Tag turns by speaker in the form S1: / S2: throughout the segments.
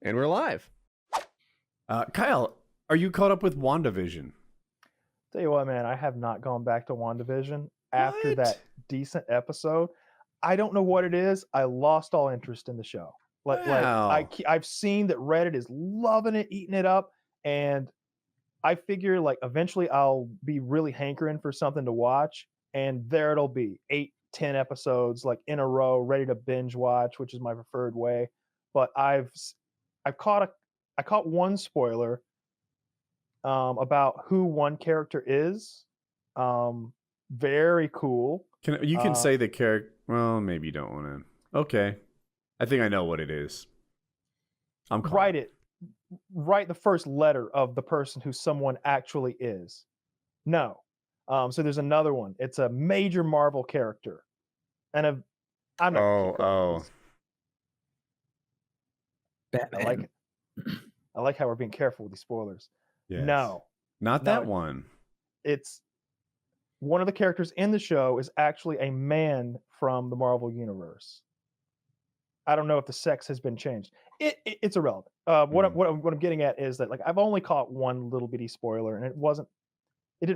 S1: And we're live.
S2: Kyle, are you caught up with WandaVision?
S3: Tell you what, man, I have not gone back to WandaVision after
S2: What?
S3: that decent episode. I don't know what it is. I lost all interest in the show.
S2: Wow.
S3: I've seen that Reddit is loving it, eating it up, and I figure like eventually I'll be really hankering for something to watch, and there it'll be 8-10 episodes like in a row, ready to binge watch, which is my preferred way. But I caught one spoiler about who one character is. Very cool.
S2: You can say the character. Well, maybe you don't want to. Okay. I think I know what it is. I'm caught.
S3: Write the first letter of the person who someone actually is. No. So there's another one. It's a major Marvel character. And I'm not gonna keep going.
S1: Batman.
S3: I like it. I like how we're being careful with these spoilers.
S2: Yes.
S3: No.
S2: Not that one.
S3: It's one of the characters in the show is actually a man from the Marvel universe. I don't know if the sex has been changed. It's irrelevant. What I'm getting at is that like I've only caught one little bitty spoiler, and it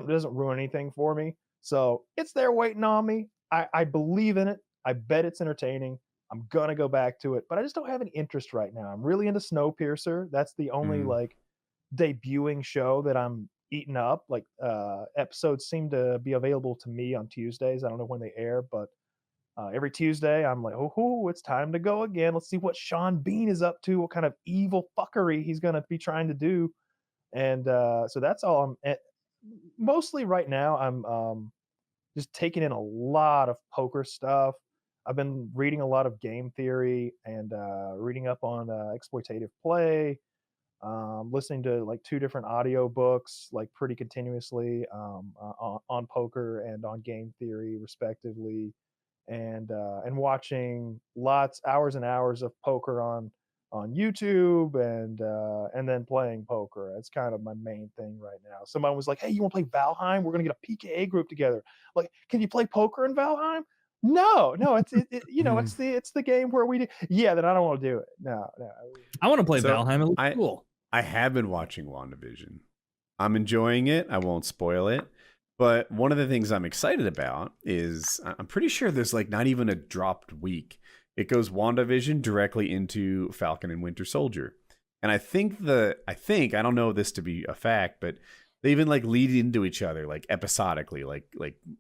S3: doesn't ruin anything for me. So it's there waiting on me. I believe in it. I bet it's entertaining. I'm gonna go back to it, but I just don't have any interest right now. I'm really into Snowpiercer. That's the only like debuting show that I'm eating up. Like episodes seem to be available to me on Tuesdays. I don't know when they air, but every Tuesday I'm like, oh, it's time to go again. Let's see what Sean Bean is up to, what kind of evil fuckery he's gonna be trying to do. And so that's all mostly right now. I'm just taking in a lot of poker stuff. I've been reading a lot of game theory and reading up on exploitative play, listening to like 2 different audio books like pretty continuously on poker and on game theory respectively, and watching hours and hours of poker on YouTube, and then playing poker. That's kind of my main thing right now. Someone was like, "Hey, you want to play Valheim? We're gonna get a PKA group together. Like, can you play poker in Valheim?" No, it's the game where we do. Yeah, then I don't want to do it. No.
S1: I want to play Valheim. It looks cool.
S2: I have been watching WandaVision. I'm enjoying it. I won't spoil it. But one of the things I'm excited about is I'm pretty sure there's like not even a dropped week. It goes WandaVision directly into Falcon and Winter Soldier. And I don't know this to be a fact, but they even like lead into each other like episodically, like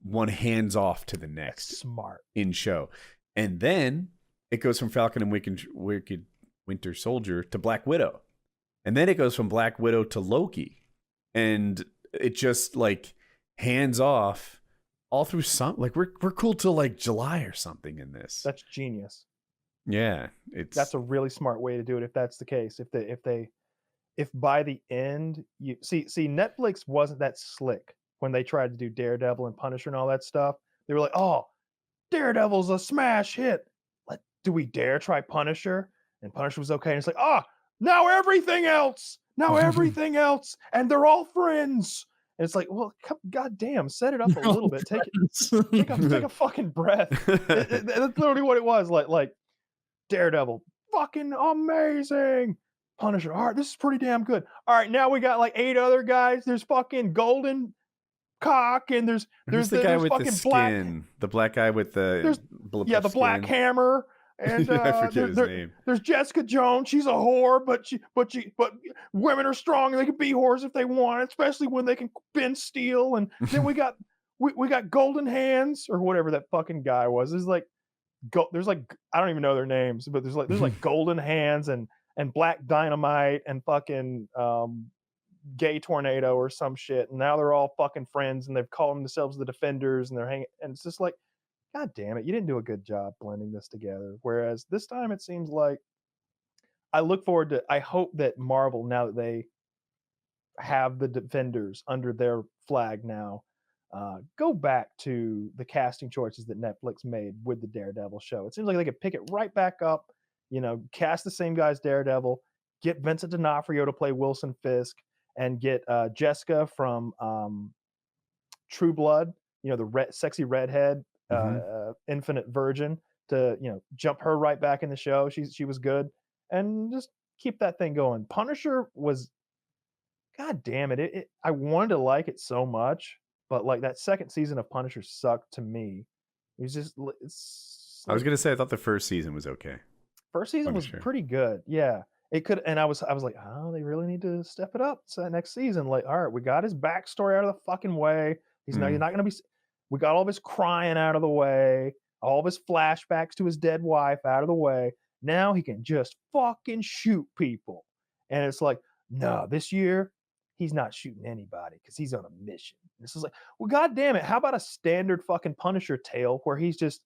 S2: one hands off to the next.
S3: That's smart
S2: in show. And then it goes from Falcon and Winter Soldier to Black Widow. And then it goes from Black Widow to Loki. And it just like hands off all through we're cool till like July or something in this.
S3: That's genius.
S2: Yeah,
S3: that's a really smart way to do it if that's the case. If by the end you see Netflix wasn't that slick when they tried to do Daredevil and Punisher and all that stuff. They were like, "Oh, Daredevil's a smash hit. Do we dare try Punisher?" And Punisher was okay. And it's like, now everything else, and they're all friends. And it's like, well, goddamn, set it up a little bit. Take a fucking breath. That's literally what it was. Like Daredevil, fucking amazing. Punisher, all right, this is pretty damn good. All right, now we got like 8 other guys. There's fucking Golden Cock, and there's
S2: the guy with the skin, the black guy with the
S3: the Black Hammer. And
S2: I forget his name.
S3: There's Jessica Jones. She's a whore, but women are strong and they can be whores if they want, especially when they can bend steel. And then we got Golden Hands or whatever that fucking guy was. There's like I don't even know their names, but there's like Golden Hands and Black Dynamite and fucking Gay Tornado or some shit. And now they're all fucking friends and they've called themselves the Defenders and they're hanging. And it's just like, God damn it, you didn't do a good job blending this together. Whereas this time it seems like I hope that Marvel, now that they have the Defenders under their flag now, go back to the casting choices that Netflix made with the Daredevil show. It seems like they could pick it right back up, cast the same guy as Daredevil, get Vincent D'Onofrio to play Wilson Fisk, and get Jessica from True Blood, the sexy redhead, Infinite Virgin, to jump her right back in the show. She was good, and just keep that thing going. Punisher was, god damn it, I wanted to like it so much, but like that second season of Punisher sucked to me. It was just,
S2: I was gonna say I thought the first season was okay.
S3: First season was pretty good. Yeah. It could, and I was like, oh, they really need to step it up. So next season, like, all right, we got his backstory out of the fucking way. He's not gonna be. We got all of his crying out of the way, all of his flashbacks to his dead wife out of the way. Now he can just fucking shoot people. And it's like, no, this year he's not shooting anybody because he's on a mission. This is like, well, god damn it, how about a standard fucking Punisher tale where he's just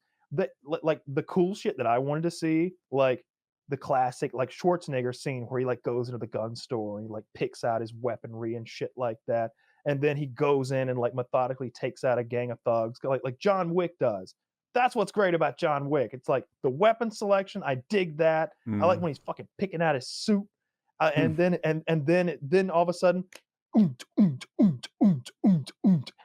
S3: like the cool shit that I wanted to see, like the classic like Schwarzenegger scene where he like goes into the gun store and he like picks out his weaponry and shit like that, and then he goes in and like methodically takes out a gang of thugs like John Wick does. That's what's great about John Wick. It's like the weapon selection, I dig that. I like when he's fucking picking out his suit, and then all of a sudden, and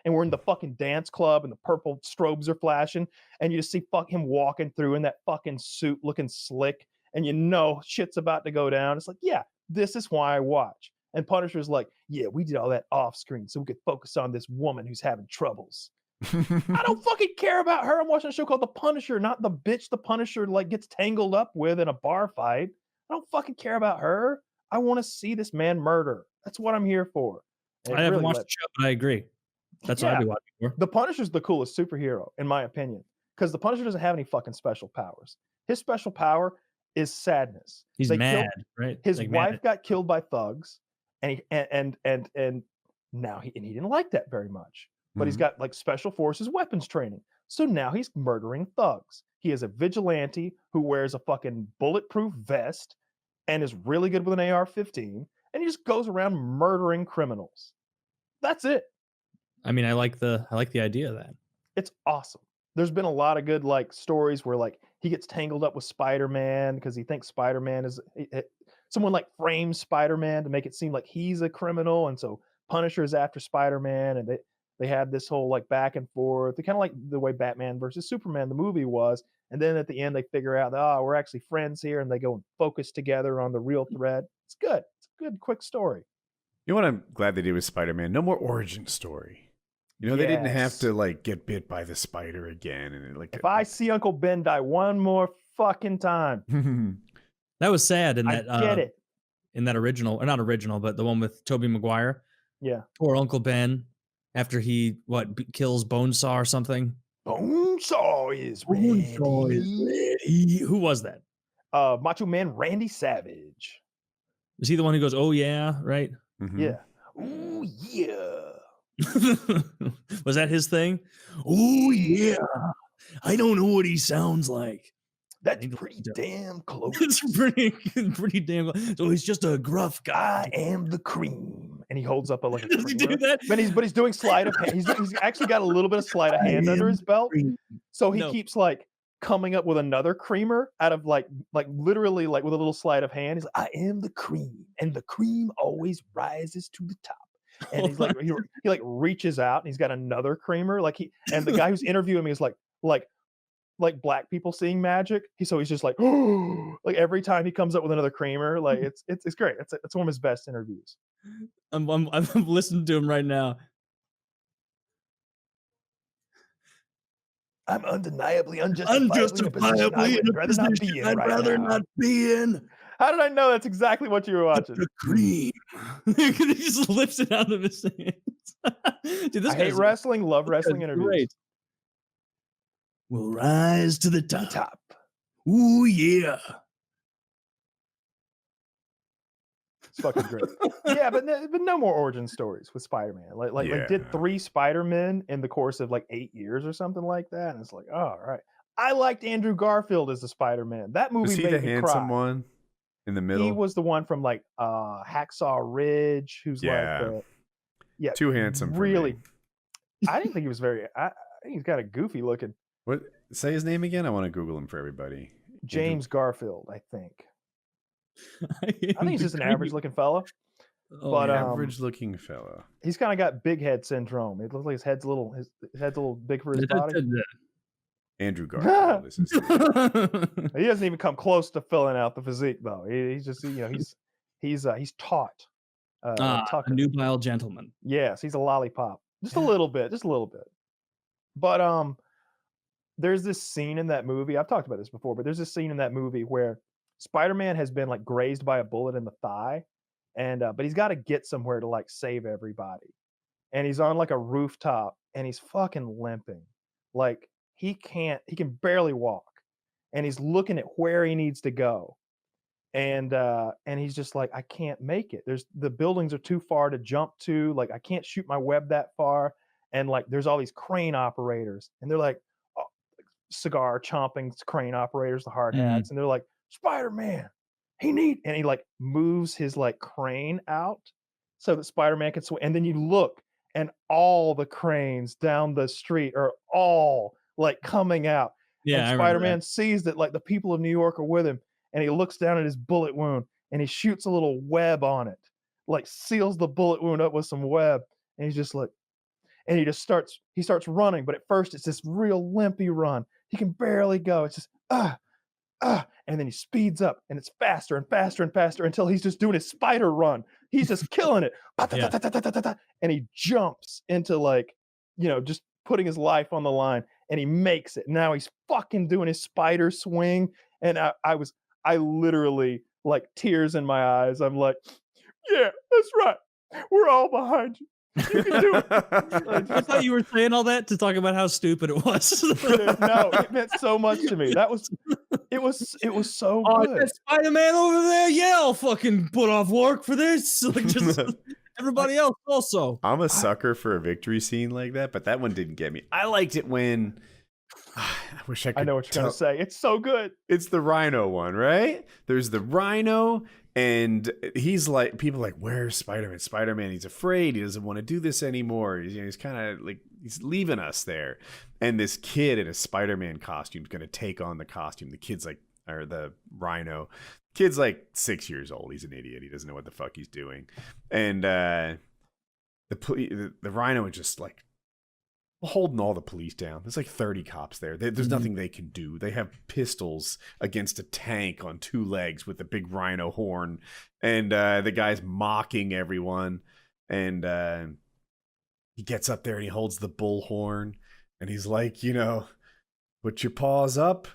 S3: we're in the fucking dance club and the purple strobes are flashing, and you just see him walking through in that fucking suit looking slick, and you know shit's about to go down. It's like, yeah, this is why I watch. And Punisher's like, yeah, we did all that off screen so we could focus on this woman who's having troubles. I don't fucking care about her. I'm watching a show called The Punisher, not the bitch the Punisher like gets tangled up with in a bar fight. I don't fucking care about her. I want to see this man murder. That's what I'm here for.
S1: I haven't watched the show, but I agree. That's what I'd be watching for.
S3: The Punisher's the coolest superhero, in my opinion, because the Punisher doesn't have any fucking special powers. His special power is sadness.
S1: He's mad, right?
S3: His wife got killed by thugs, and now he didn't like that very much. But he's got like special forces weapons training. So now he's murdering thugs. He is a vigilante who wears a fucking bulletproof vest and is really good with an AR-15, and he just goes around murdering criminals. That's it.
S1: I mean, I like the idea of that.
S3: It's awesome. There's been a lot of good like stories where like he gets tangled up with Spider-Man because he thinks Spider-Man is someone like frames Spider-Man to make it seem like he's a criminal, and so Punisher is after Spider-Man, and they had this whole like back and forth. They kind of like the way Batman versus Superman the movie was, and then at the end they figure out that, oh, we're actually friends here, and they go and focus together on the real threat. It's good. It's a good quick story.
S2: You know what I'm glad they did with Spider-Man? No more origin story. You know, they didn't have to like get bit by the spider again, and like
S3: if I see Uncle Ben die one more fucking time.
S1: That was sad in that
S3: I get it.
S1: In that original, or not original, but the one with Tobey Maguire.
S3: Yeah.
S1: Poor Uncle Ben after he kills Bonesaw or something.
S3: Bonesaw is ready.
S1: Who was that?
S3: Macho Man Randy Savage.
S1: Was he the one who goes, "Oh yeah," right?
S3: Mm-hmm. Yeah. Oh yeah.
S1: Was that his thing? Oh yeah. I don't know what he sounds like.
S3: That's pretty damn close.
S1: It's pretty damn close. So he's just a gruff guy.
S3: I am the cream. And he holds up a like a
S1: Does he do that?
S3: But he's doing sleight of hand. He's actually got a little bit of sleight of hand under his belt. So he keeps like coming up with another creamer out of like literally like with a little sleight of hand. He's like, I am the cream, and the cream always rises to the top. And he's like he like reaches out and he's got another creamer. And the guy who's interviewing me is like black people seeing magic. So he's just like, oh, like every time he comes up with another creamer, like it's great. It's one of his best interviews.
S1: I'm listening to him right now.
S3: I'm undeniably, unjustifiably in a position I'd rather not be in. How did I know that's exactly what you were watching?
S1: The cream. He just lifts it out of his hands. Dude,
S3: I hate wrestling, love wrestling interviews. Great.
S1: We'll rise to the top. Ooh, yeah.
S3: It's fucking great. Yeah, but no more origin stories with Spider-Man. Like did 3 Spider-Men in the course of like 8 years or something like that. And it's like, oh, all right. I liked Andrew Garfield as the Spider-Man. That movie
S2: was he
S3: made
S2: the
S3: me
S2: handsome
S3: cry.
S2: one in the middle?
S3: He was the one from like Hacksaw Ridge, who's
S2: too handsome.
S3: Really,
S2: for me.
S3: I didn't think he was very. I think he's kind of goofy looking.
S2: What? Say his name again. I want to Google him for everybody.
S3: James Garfield, I think. I think he's just an average-looking fella.
S2: Oh, but average-looking fella.
S3: He's kind of got big head syndrome. It looks like his head's a little big for his body.
S2: Andrew Garfield is his name.
S3: He doesn't even come close to filling out the physique though. He's just he's taut.
S1: A
S3: Tucker.
S1: nubile gentleman.
S3: Yes, he's a lollipop. Just a little bit. But there's this scene in that movie. I've talked about this before, but there's this scene in that movie where Spider-Man has been like grazed by a bullet in the thigh, and but he's got to get somewhere to like save everybody. And he's on like a rooftop and he's fucking limping. Like he can barely walk. And he's looking at where he needs to go. And he's just like, I can't make it. The buildings are too far to jump to. Like I can't shoot my web that far. And like there's all these crane operators, and they're like cigar chomping crane operators, the hard hats, and they're like, Spider-Man, and he like moves his like crane out so that Spider-Man can swing. And then you look, and all the cranes down the street are all like coming out.
S1: Yeah,
S3: and Spider-Man sees that like the people of New York are with him, and he looks down at his bullet wound and he shoots a little web on it, like seals the bullet wound up with some web. And he's just like, and he starts running, but at first it's this real limpy run. He can barely go. It's just and then he speeds up, and it's faster and faster and faster until he's just doing his spider run. He's just killing it. And he jumps into like, just putting his life on the line, and he makes it. Now he's fucking doing his spider swing. And I literally like tears in my eyes. I'm like, yeah, that's right. We're all behind you. You can do it.
S1: I thought you were saying all that to talk about how stupid it was.
S3: No, it meant so much to me. It was so good.
S1: That Spider-Man over there, yeah, I'll fucking put off work for this. Like just everybody else also.
S2: I'm a sucker for a victory scene like that, but that one didn't get me. I liked it when I wish I could.
S3: I know what you're gonna say. It's so good.
S2: It's the Rhino one, right? There's the Rhino. And he's like, people are like, where's Spider-Man? Spider-Man, he's afraid. He doesn't want to do this anymore. He's kind of like, he's leaving us there. And this kid in a Spider-Man costume is going to take on the costume. The kid's like, or the Rhino. Kid's like 6 years old. He's an idiot. He doesn't know what the fuck he's doing. And the Rhino is just like holding all the police down. There's like 30 cops there. There's nothing they can do. They have pistols against a tank on two legs with a big rhino horn, and the guy's mocking everyone. And he gets up there and he holds the bullhorn, and he's like, put your paws up.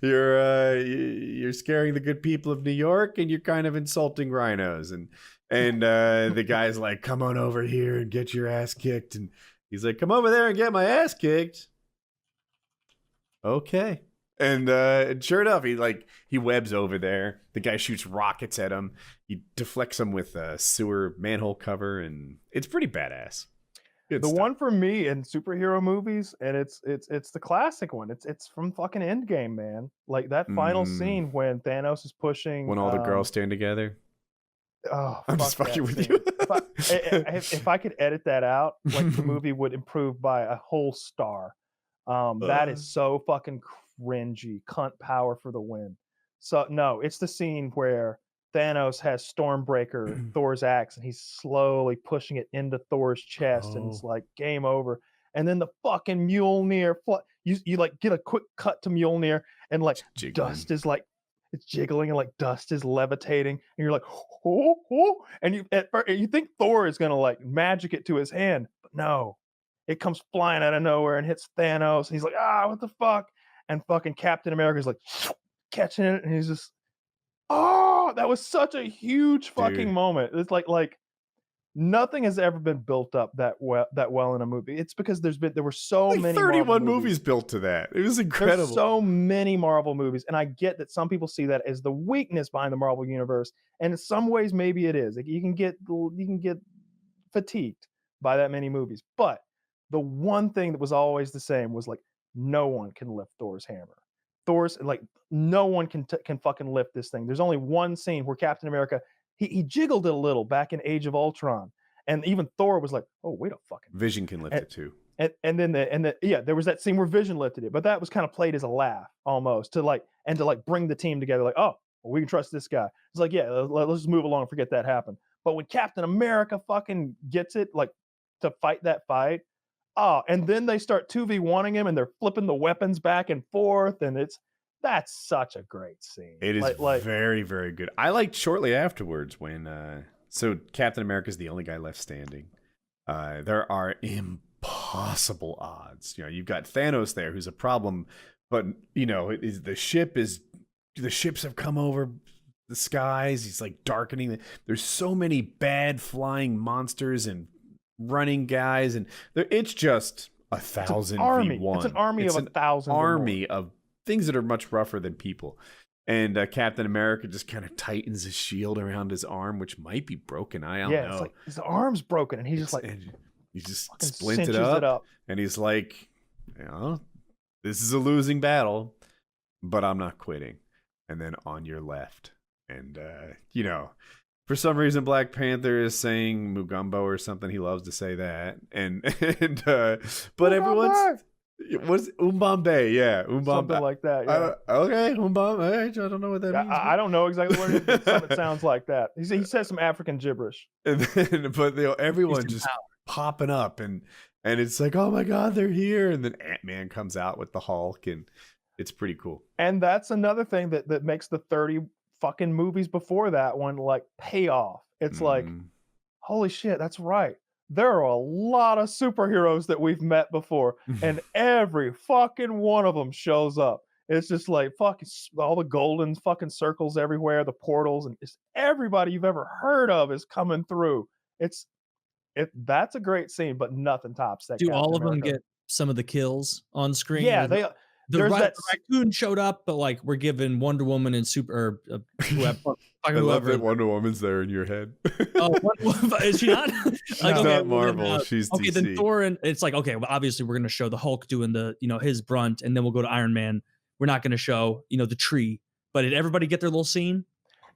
S2: You're scaring the good people of New York, and you're kind of insulting rhinos. And the guy's like, come on over here and get your ass kicked. And he's like, come over there and get my ass kicked. Okay. And sure enough, he webs over there. The guy shoots rockets at him. He deflects him with a sewer manhole cover, and it's pretty badass. Good stuff.
S3: One for me in superhero movies, and it's the classic one. It's from fucking Endgame, man. Like that final scene when Thanos is pushing,
S2: when all the girls stand together.
S3: Oh,
S2: I'm just fucking with you.
S3: If I could edit that out, like the movie would improve by a whole star. That is so fucking cringy. Cunt power for the win. So no, it's the scene where Thanos has Stormbreaker, Thor's axe, and he's slowly pushing it into Thor's chest, and it's like game over. And then the fucking Mjolnir, you like get a quick cut to Mjolnir, and like dust is like, it's jiggling, and like dust is levitating, and you're like, oh, and you think Thor is gonna like magic it to his hand, but no, it comes flying out of nowhere and hits Thanos, and he's like, what the fuck? And fucking Captain America's like catching it, and he's just, that was such a huge fucking moment. It's like nothing has ever been built up that well in a movie. It's because there were so many
S2: 31 movies built to that. It was incredible.
S3: There's so many Marvel movies, and I get that some people see that as the weakness behind the Marvel universe, and in some ways maybe it is. Like you can get fatigued by that many movies, but the one thing that was always the same was like no one can lift Thor's hammer. Thor's like no one can fucking lift this thing. There's only one scene where Captain America he jiggled it a little back in Age of Ultron, and even Thor was like, "Oh, wait a fucking."
S2: Vision can lift it too.
S3: And then there was that scene where Vision lifted it, but that was kind of played as a laugh almost to bring the team together. Like, oh, well, we can trust this guy. It's like, yeah, let's just move along and forget that happened. But when Captain America fucking gets it, like to fight that fight, And then they start 2v1ing him and they're flipping the weapons back and forth, and that's such a great scene.
S2: It is
S3: like
S2: very, very good. I liked shortly afterwards when so Captain America's the only guy left standing. There are impossible odds. You know, you've got Thanos there, who's a problem, but you know, the ships have come over the skies. He's like darkening. There's so many bad flying monsters and running guys, and it's just 1,000 v1.
S3: It's an army of 1,000.
S2: Army of things that are much rougher than people. And Captain America just kind of tightens his shield around his arm, which might be broken. I don't know.
S3: It's like his arm's broken, and he's just like,
S2: he just
S3: fucking
S2: splints it
S3: cinches
S2: up, and he's like, you know, this is a losing battle, but I'm not quitting. And then on your left, and you know, for some reason Black Panther is saying Mugumbo or something. He loves to say that, but everyone's. What's Umbambe? Yeah, Umbambe.
S3: Something like that. Yeah.
S2: Okay, Umbambe. I don't know what that means.
S3: I don't know exactly what it is, but something sounds like that. He says some African gibberish.
S2: And then, but everyone just popping up, and it's like, oh my god, they're here! And then Ant-Man comes out with the Hulk, and it's pretty cool.
S3: And that's another thing that makes the 30 fucking movies before that one like pay off. It's like, holy shit, that's right. There are a lot of superheroes that we've met before, and every fucking one of them shows up. It's just like fucking all the golden fucking circles everywhere, the portals, and it's everybody you've ever heard of is coming through. That's a great scene, but nothing tops that.
S1: Do
S3: Captain
S1: all of them
S3: America.
S1: get some of the kills on screen?
S3: Yeah,
S1: the raccoon showed up, but like we're giving Wonder Woman and whoever.
S2: I love that Wonder Woman's there in your head.
S1: Oh, is she not? Like,
S2: she's not Marvel. She's
S1: okay.
S2: DC.
S1: Then Thor, and it's like, okay, well, obviously we're going to show the Hulk doing the, you know, his brunt, and then we'll go to Iron Man. We're not going to show, you know, the tree. But did everybody get their little scene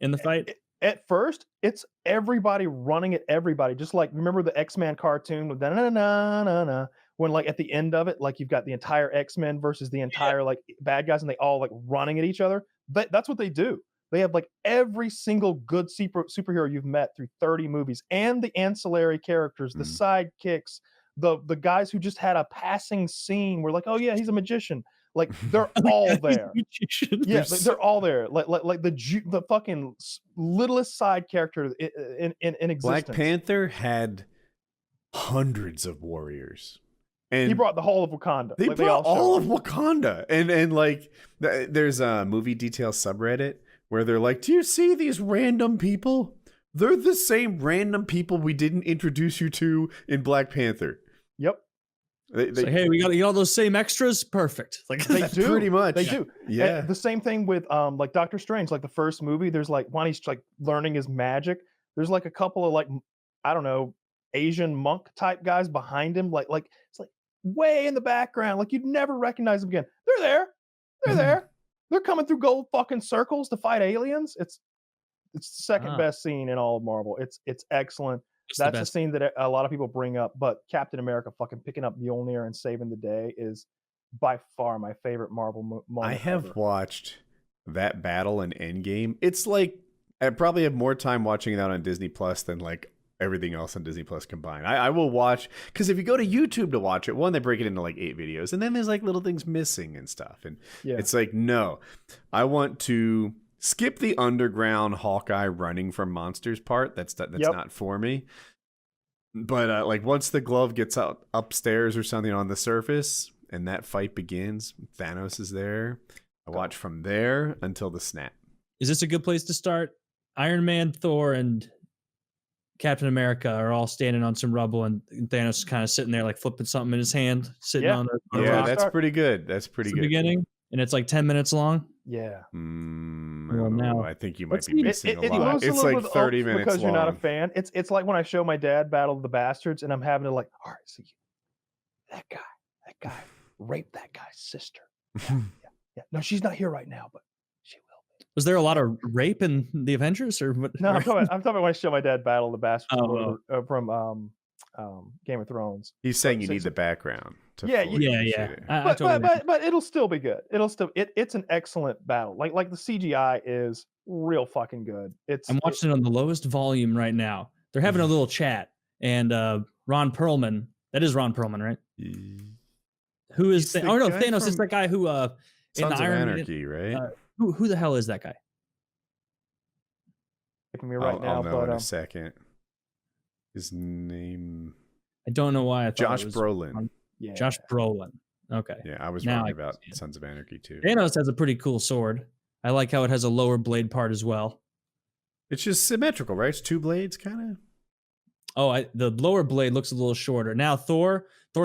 S1: in the fight?
S3: At first, it's everybody running at everybody. Just like, remember the X-Men cartoon with na when like at the end of it, like you've got the entire X-Men versus the entire like bad guys, and they all like running at each other. That's what they do. They have like every single good superhero you've met through 30 movies, and the ancillary characters, the sidekicks, the guys who just had a passing scene where like, oh yeah, he's a magician. Like they're all there. Yeah, they're all there. Like the fucking littlest side character in existence.
S2: Black Panther had hundreds of warriors. And
S3: he brought the whole of Wakanda.
S2: They brought all of Wakanda. And like there's a movie detail subreddit where they're like, do you see these random people? They're the same random people we didn't introduce you to in Black Panther.
S3: Yep.
S1: Hey, we got all those same extras. Perfect. Like
S3: they do
S2: pretty much.
S3: They do.
S2: Yeah.
S3: And the same thing with like Doctor Strange. Like the first movie, there's like when he's like learning his magic. There's like a couple of like, I don't know, Asian monk type guys behind him. Like it's like way in the background. Like you'd never recognize them again. They're there. They're there. They're coming through gold fucking circles to fight aliens. It's the second best scene in all of Marvel. It's excellent. That's the scene that a lot of people bring up, but Captain America fucking picking up Mjolnir and saving the day is by far my favorite Marvel moment.
S2: I have watched that battle in Endgame. It's like I probably have more time watching that on Disney Plus than like everything else on Disney Plus combined. I will watch, because if you go to YouTube to watch it, one, they break it into like 8 videos, and then there's like little things missing and stuff, and it's like, no, I want to skip the underground Hawkeye running from monsters part. That's not for me. But like once the glove gets out upstairs or something on the surface and that fight begins, Thanos is there. I watch from there until the snap.
S1: Is this a good place to start? Iron Man, Thor, and Captain America are all standing on some rubble, and Thanos is kind of sitting there like flipping something in his hand, sitting on a rock.
S2: That's pretty good. That's pretty good.
S1: Beginning, and it's like 10 minutes long.
S3: Yeah.
S2: I think you might be missing a lot. It's like 30 minutes
S3: because you're not a
S2: long.
S3: fan. It's like when I show my dad Battle of the Bastards, and I'm having to like, all right, see, that guy raped that guy's sister. Yeah. No, she's not here right now, but she will be.
S1: Was there a lot of rape in the Avengers, or what?
S3: No, I'm talking about when I show my dad Battle of the Bastards from Game of Thrones.
S2: He's saying you need the background.
S3: Yeah.
S2: It.
S3: But it'll still be good. It's an excellent battle. Like the CGI is real fucking good. I'm
S1: watching it on the lowest volume right now. They're having a little chat, and Ron Perlman That is Ron Perlman, right? Who is
S2: He's the
S1: oh no,
S2: guy
S1: Thanos is
S2: from
S1: that guy who in
S2: Sons
S1: the
S2: of
S1: Iron
S2: Anarchy, right?
S1: who the hell is that guy?
S3: Taking me right now,
S2: I'll know in
S3: but
S2: a second. His name
S1: I don't know why I thought
S2: Josh
S1: it was
S2: Brolin.
S3: yeah.
S1: Josh Brolin. Okay.
S2: Yeah, I was
S1: Now
S2: wrong
S1: I
S2: about
S1: can see it.
S2: Sons of Anarchy too.
S1: Thanos has a pretty cool sword. I like how it has a lower blade part as well.
S2: It's just symmetrical, right? It's two blades, kind of.
S1: Oh, the lower blade looks a little shorter. Now Thor's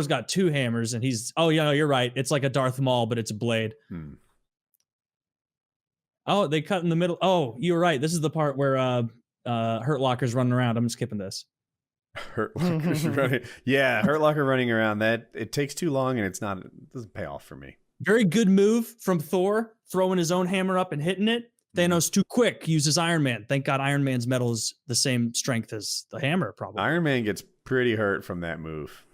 S1: got two hammers, and he's. Oh yeah, no, you're right. It's like a Darth Maul, but it's a blade. Oh, they cut in the middle. Oh, you're right. This is the part where Hurt Locker's running around. I'm skipping this.
S2: Hurt Locker's running. Yeah, Hurt Locker running around. That it takes too long, and it doesn't pay off for me.
S1: Very good move from Thor, throwing his own hammer up and hitting it. Thanos too quick, uses Iron Man. Thank God Iron Man's metal is the same strength as the hammer, probably.
S2: Iron Man gets pretty hurt from that move.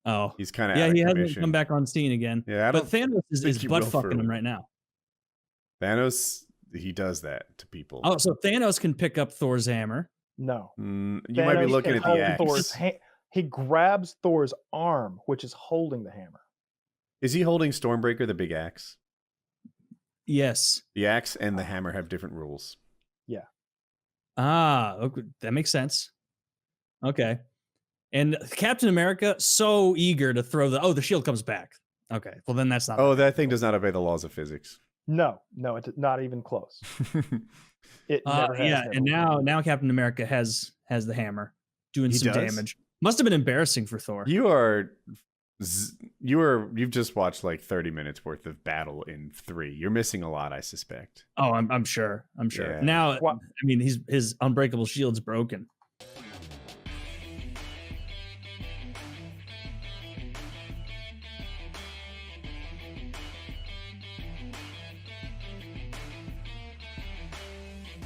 S1: Oh.
S2: He's kind of
S1: yeah,
S2: out of
S1: he
S2: commission.
S1: hasn't come back on scene again.
S2: Yeah,
S1: but Thanos is butt fucking him right now.
S2: Thanos, he does that to people.
S1: Oh, so Thanos can pick up Thor's hammer.
S3: No.
S2: You might be looking at the axe.
S3: He grabs Thor's arm, which is holding the hammer.
S2: Is he holding Stormbreaker, the big axe?
S1: Yes.
S2: The axe and the hammer have different rules.
S3: Yeah.
S1: Ah, okay. That makes sense. Okay. And Captain America, so eager to throw the shield comes back. Okay. Well, then that's not.
S2: Oh, that thing does not obey the laws of physics.
S3: No, it's not even close. It never has.
S1: Yeah, and now Captain America has the hammer doing some damage. Must have been embarrassing for Thor.
S2: You've just watched like 30 minutes worth of battle in 3. You're missing a lot, I suspect.
S1: Oh, I'm sure.
S2: Yeah.
S1: Now, I mean, his unbreakable shield's broken.